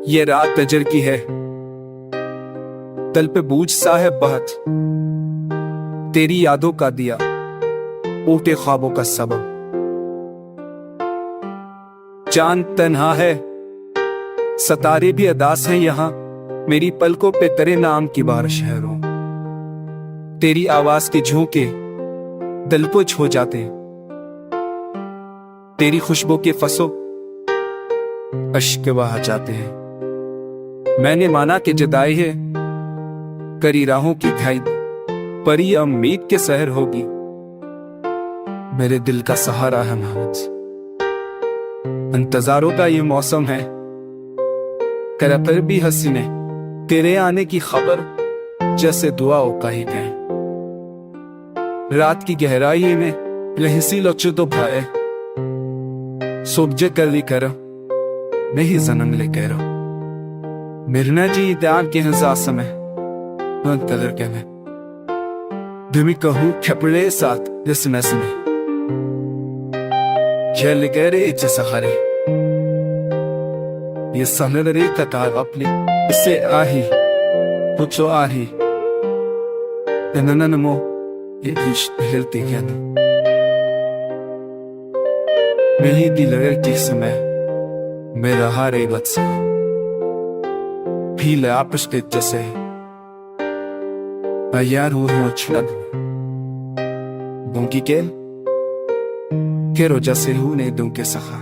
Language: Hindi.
ये रात तजर की है, तल पे बूझ सा है बहुत, तेरी यादों का दिया, ऊटे ख्वाबों का सबब। चांद तन्हा है, सतारे भी अदास हैं यहाँ, मेरी पलकों पे तेरे नाम की बारिश है रो। तेरी आवाज के झोंके दिल को छो जाते, तेरी खुशबू के फसों अश्क बहा जाते हैं। मैंने माना कि जुदाई है, करी राहों की खाई, परी उम्मीद के सहर होगी, मेरे दिल का सहारा है मोहब्बत। इंतजारों का ये मौसम है, कर पर भी हसीने तेरे आने की खबर जैसे दुआओं का ही कहें। रात की गहराई में लहसी लचो तो भाए, सोबजे कर ली कर नहीं जन्म ले कह रहा मिरना जी इत्याग के हजार समय कलर के में धमी कहूँ खपड़े साथ जिस नस में झेल गए रे इच्छा सहारे, ये सहर रे कतार अपनी इससे आही पूछो आही नमो ये इश्क हिलती है मेरी दिल के समय मेरा हारे बच्चा भील आपस के जैसे यार हो छलद दूंगी के रो जैसे हूं ने दूं के सखा।